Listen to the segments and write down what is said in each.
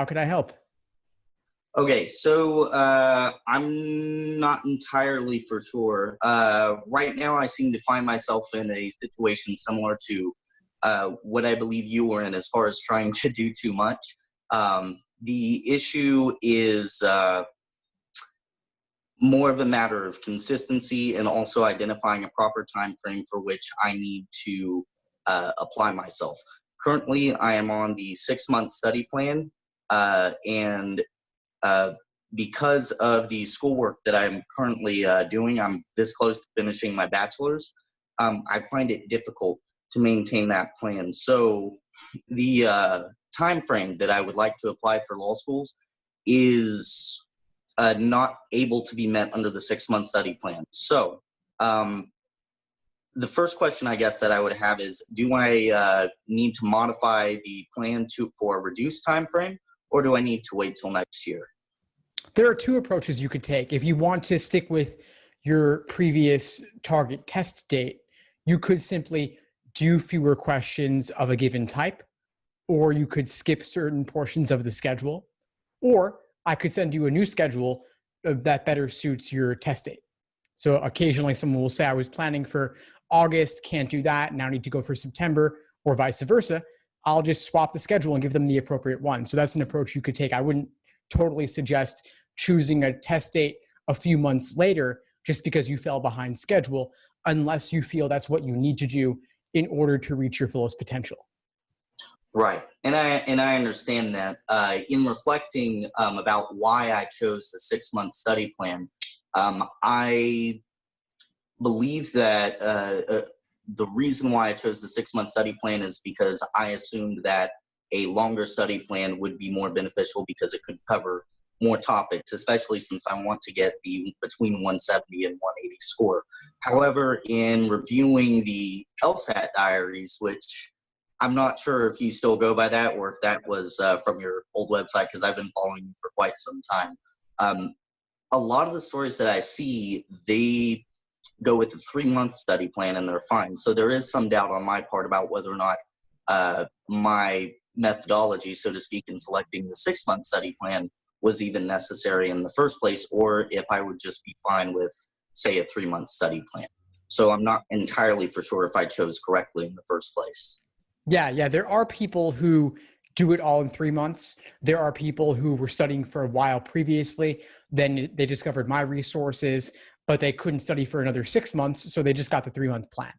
How can I help? Okay, so I'm not entirely for sure. Right now, I seem to find myself in a situation similar to what I believe you were in as far as trying to do too much. The issue is more of a matter of consistency and also identifying a proper time frame for which I need to apply myself. Currently, I am on the 6-month study plan, and because of the schoolwork that I'm currently doing, I'm this close to finishing my bachelor's. I find it difficult to maintain that plan. So the time frame that I would like to apply for law schools is not able to be met under the 6-month study plan. So the first question I guess that I would have is, do I need to modify the plan for a reduced time frame, or do I need to wait till next year? There are two approaches you could take. If you want to stick with your previous target test date, you could simply do fewer questions of a given type, or you could skip certain portions of the schedule, or I could send you a new schedule that better suits your test date. So occasionally someone will say, I was planning for August, can't do that, now need to go for September, or vice versa. I'll just swap the schedule and give them the appropriate one. So that's an approach you could take. I wouldn't totally suggest choosing a test date a few months later just because you fell behind schedule, unless you feel that's what you need to do in order to reach your fullest potential. Right, and I understand that. In reflecting about why I chose the 6-month study plan, I believe that the reason why I chose the 6-month study plan is because I assumed that a longer study plan would be more beneficial because it could cover more topics, especially since I want to get the between 170 and 180 score. However, in reviewing the LSAT diaries, which I'm not sure if you still go by that or if that was from your old website, because I've been following you for quite some time. A lot of the stories that I see, they go with a 3-month study plan and they're fine. So there is some doubt on my part about whether or not my methodology, so to speak, in selecting the 6-month study plan was even necessary in the first place, or if I would just be fine with, say, a 3-month study plan. So I'm not entirely for sure if I chose correctly in the first place. Yeah. There are people who do it all in 3 months. There are people who were studying for a while previously. Then they discovered my resources, but they couldn't study for another 6 months. So they just got the 3-month plan.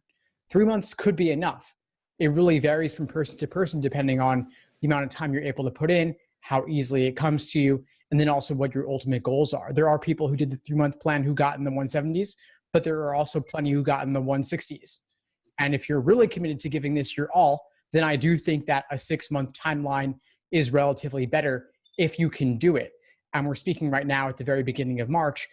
3 months could be enough. It really varies from person to person, depending on the amount of time you're able to put in, how easily it comes to you, and then also what your ultimate goals are. There are people who did the 3-month plan who got in the 170s, but there are also plenty who got in the 160s. And if you're really committed to giving this your all, then I do think that a 6-month timeline is relatively better if you can do it. And we're speaking right now at the very beginning of March.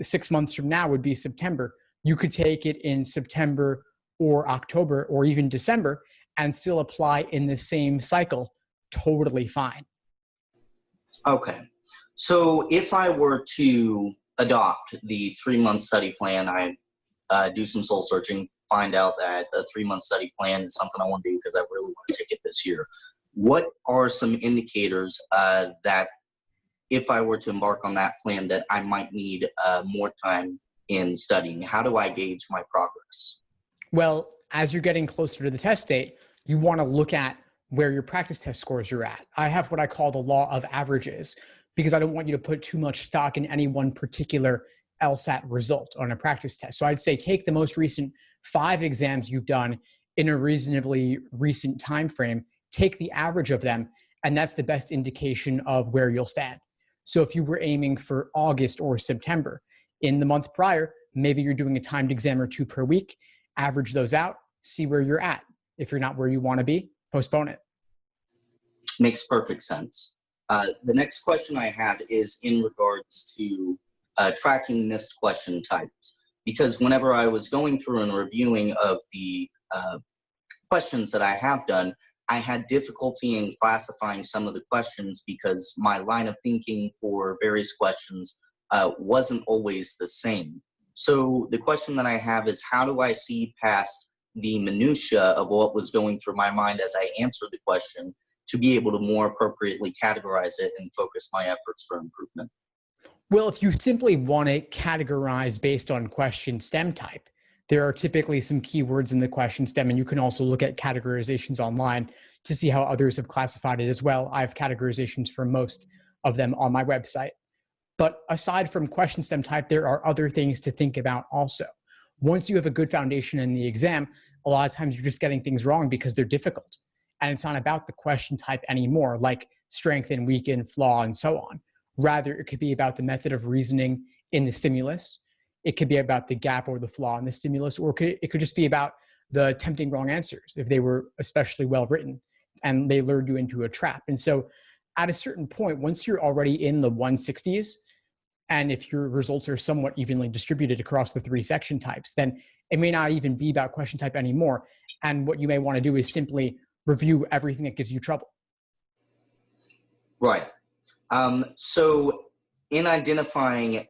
6 months from now would be September. You could take it in September or October or even December and still apply in the same cycle. Totally fine. Okay. So if I were to adopt the 3-month study plan, I do some soul searching, find out that a 3-month study plan is something I want to do because I really want to take it this year. What are some indicators that if I were to embark on that plan that I might need more time in studying? How do I gauge my progress? Well, as you're getting closer to the test date, you want to look at where your practice test scores are at. I have what I call the law of averages because I don't want you to put too much stock in any one particular LSAT result on a practice test. So I'd say take the most recent 5 exams you've done in a reasonably recent time frame, take the average of them, and that's the best indication of where you'll stand. So if you were aiming for August or September, in the month prior, maybe you're doing a timed exam or 2 per week, average those out, see where you're at. If you're not where you want to be, postpone it. Makes perfect sense. The next question I have is in regards to tracking missed question types, because whenever I was going through and reviewing of the questions that I have done, I had difficulty in classifying some of the questions because my line of thinking for various questions wasn't always the same. So the question that I have is, how do I see past the minutia of what was going through my mind as I answered the question to be able to more appropriately categorize it and focus my efforts for improvement? Well, if you simply want to categorize based on question stem type, there are typically some keywords in the question stem, and you can also look at categorizations online to see how others have classified it as well. I have categorizations for most of them on my website. But aside from question stem type, there are other things to think about also. Once you have a good foundation in the exam, a lot of times you're just getting things wrong because they're difficult. And it's not about the question type anymore, like strengthen, weaken, flaw, and so on. Rather, it could be about the method of reasoning in the stimulus. It could be about the gap or the flaw in the stimulus, or it could just be about the tempting wrong answers if they were especially well written and they lured you into a trap. And so at a certain point, once you're already in the 160s, and if your results are somewhat evenly distributed across the 3 section types, then it may not even be about question type anymore. And what you may want to do is simply review everything that gives you trouble. Right. So in identifying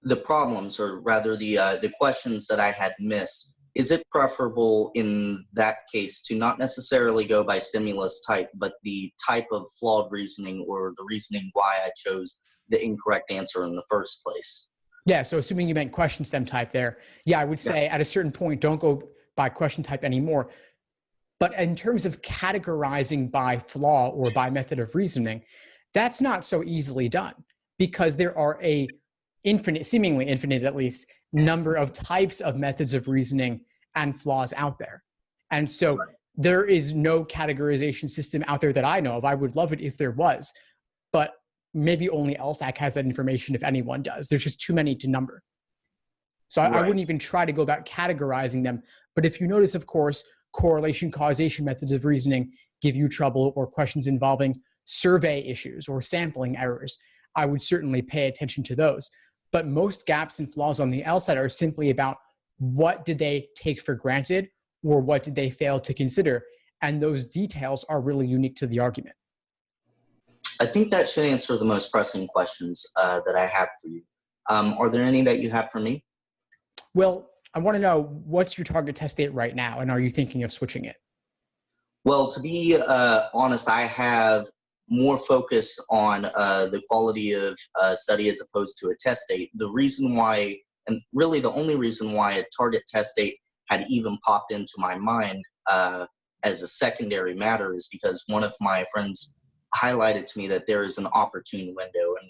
the problems, or rather the questions that I had missed, is it preferable in that case to not necessarily go by stimulus type, but the type of flawed reasoning or the reasoning why I chose the incorrect answer in the first place? Yeah, so assuming you meant question stem type there, yeah, I would say at a certain point, don't go by question type anymore. But in terms of categorizing by flaw or by method of reasoning, that's not so easily done because there are seemingly infinite at least, number of types of methods of reasoning and flaws out there. And so there is no categorization system out there that I know of. I would love it if there was, but maybe only LSAT has that information if anyone does. There's just too many to number. So I wouldn't even try to go about categorizing them. But if you notice, of course, correlation causation methods of reasoning give you trouble, or questions involving survey issues or sampling errors, I would certainly pay attention to those. But most gaps and flaws on the LSAT are simply about what did they take for granted or what did they fail to consider. And those details are really unique to the argument. I think that should answer the most pressing questions that I have for you. Are there any that you have for me? Well, I want to know, what's your target test date right now, and are you thinking of switching it? Well, to be honest, I have more focus on the quality of study as opposed to a test date. The reason why, and really the only reason why a target test date had even popped into my mind as a secondary matter is because one of my friends highlighted to me that there is an opportune window. And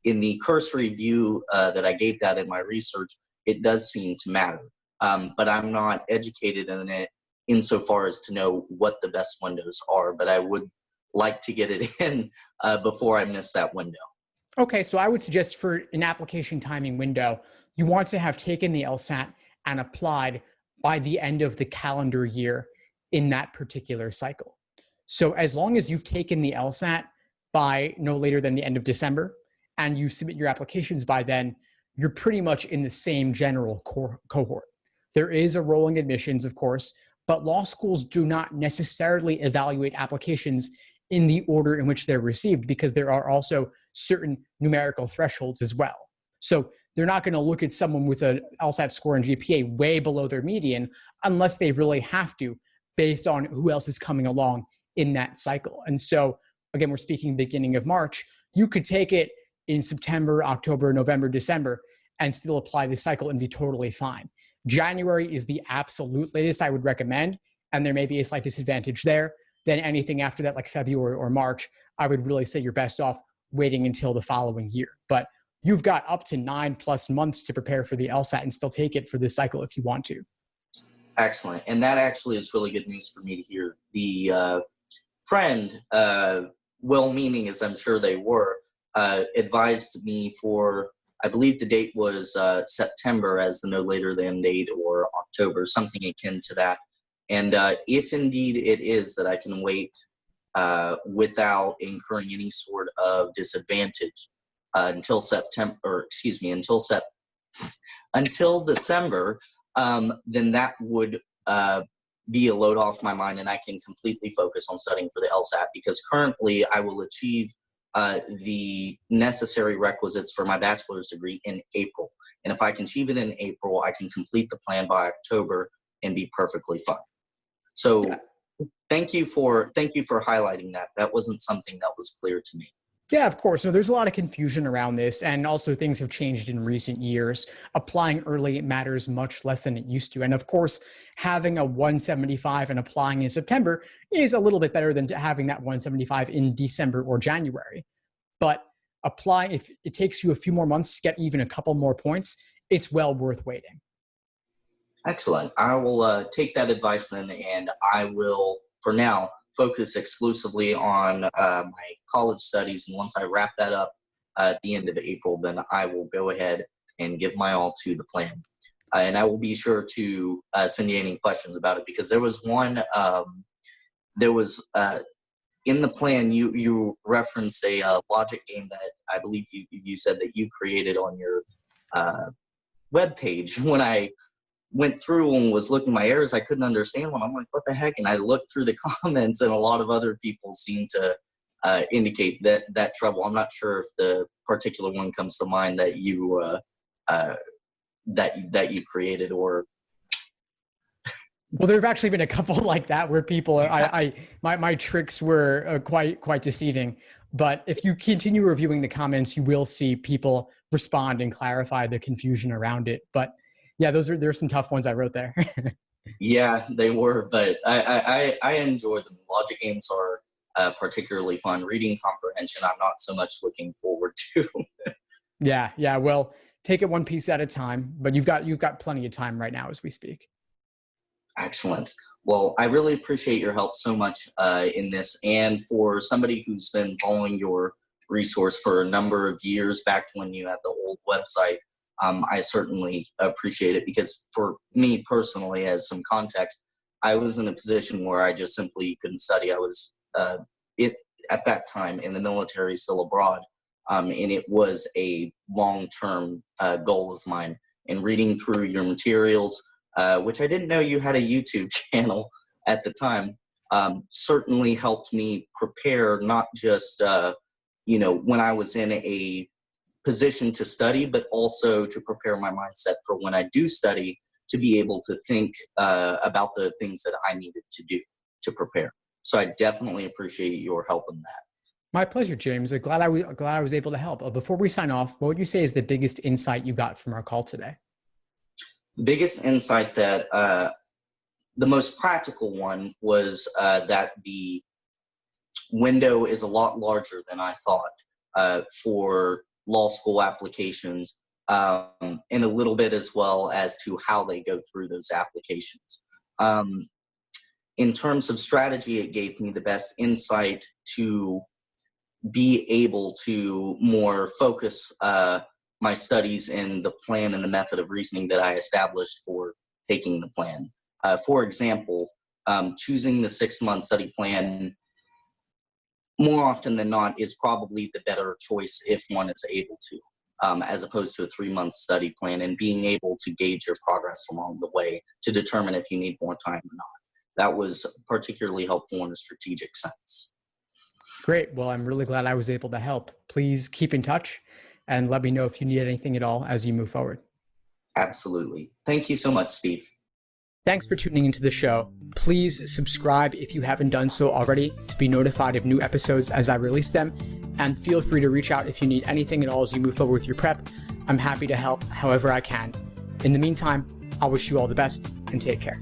in the cursory view that I gave that in my research, it does seem to matter. But I'm not educated in it insofar as to know what the best windows are, but I would like to get it in before I miss that window. Okay, so I would suggest for an application timing window, you want to have taken the LSAT and applied by the end of the calendar year in that particular cycle. So as long as you've taken the LSAT by no later than the end of December and you submit your applications by then, you're pretty much in the same general cohort. There is a rolling admissions, of course, but law schools do not necessarily evaluate applications in the order in which they're received because there are also certain numerical thresholds as well. So they're not going to look at someone with an LSAT score and GPA way below their median unless they really have to, based on who else is coming along in that cycle. And so, again, we're speaking beginning of March. You could take it in September, October, November, December, and still apply the cycle and be totally fine. January is the absolute latest I would recommend, and there may be a slight disadvantage there. Then anything after that, like February or March, I would really say you're best off waiting until the following year. But you've got up to 9+ months to prepare for the LSAT and still take it for this cycle if you want to. Excellent. And that actually is really good news for me to hear. The friend, well-meaning as I'm sure they were, advised me for, I believe the date was September as the no later than date, or October, something akin to that. And if indeed it is that I can wait without incurring any sort of disadvantage until until December, then that would be a load off my mind, and I can completely focus on studying for the LSAT, because currently I will achieve the necessary requisites for my bachelor's degree in April. And if I can achieve it in April, I can complete the plan by October and be perfectly fine. So thank you for highlighting that. That wasn't something that was clear to me. Yeah, of course. So there's a lot of confusion around this, and also things have changed in recent years. Applying early matters much less than it used to. And of course, having a 175 and applying in September is a little bit better than having that 175 in December or January. But applying, if it takes you a few more months to get even a couple more points, it's well worth waiting. Excellent. I will take that advice then, and I will, for now, focus exclusively on my college studies. And once I wrap that up at the end of April, then I will go ahead and give my all to the plan. And I will be sure to send you any questions about it, because there was one, in the plan, you referenced a logic game that I believe you said that you created on your web page. When I went through and was looking at my errors, I couldn't understand one. I'm like, what the heck? And I looked through the comments, and a lot of other people seem to indicate that trouble. I'm not sure if the particular one comes to mind that you that you created, or. Well, there have actually been a couple like that where people my tricks were quite deceiving. But if you continue reviewing the comments, you will see people respond and clarify the confusion around it. But yeah, there's some tough ones I wrote there. Yeah, they were, but I enjoy them. Logic games are particularly fun. Reading comprehension, I'm not so much looking forward to. Yeah. Well, take it one piece at a time, but you've got plenty of time right now as we speak. Excellent. Well, I really appreciate your help so much in this, and for somebody who's been following your resource for a number of years, back when you had the old website. I certainly appreciate it, because for me personally, as some context, I was in a position where I just simply couldn't study. I was at that time in the military, still abroad, and it was a long-term goal of mine. And reading through your materials, which I didn't know you had a YouTube channel at the time, certainly helped me prepare, not just when I was in a position to study, but also to prepare my mindset for when I do study, to be able to think about the things that I needed to do to prepare. So I definitely appreciate your help in that. My pleasure, James. Glad I was able to help. Before we sign off, what would you say is the biggest insight you got from our call today? The biggest insight that the most practical one was that the window is a lot larger than I thought for law school applications, and a little bit as well as to how they go through those applications. In terms of strategy, it gave me the best insight to be able to more focus my studies in the plan and the method of reasoning that I established for taking the plan. For example, choosing the 6-month study plan more often than not is probably the better choice if one is able to, as opposed to a 3-month study plan, and being able to gauge your progress along the way to determine if you need more time or not. That was particularly helpful in a strategic sense. Great. Well, I'm really glad I was able to help. Please keep in touch and let me know if you need anything at all as you move forward. Absolutely. Thank you so much, Steve. Thanks for tuning into the show. Please subscribe if you haven't done so already to be notified of new episodes as I release them. And feel free to reach out if you need anything at all as you move forward with your prep. I'm happy to help however I can. In the meantime, I'll wish you all the best and take care.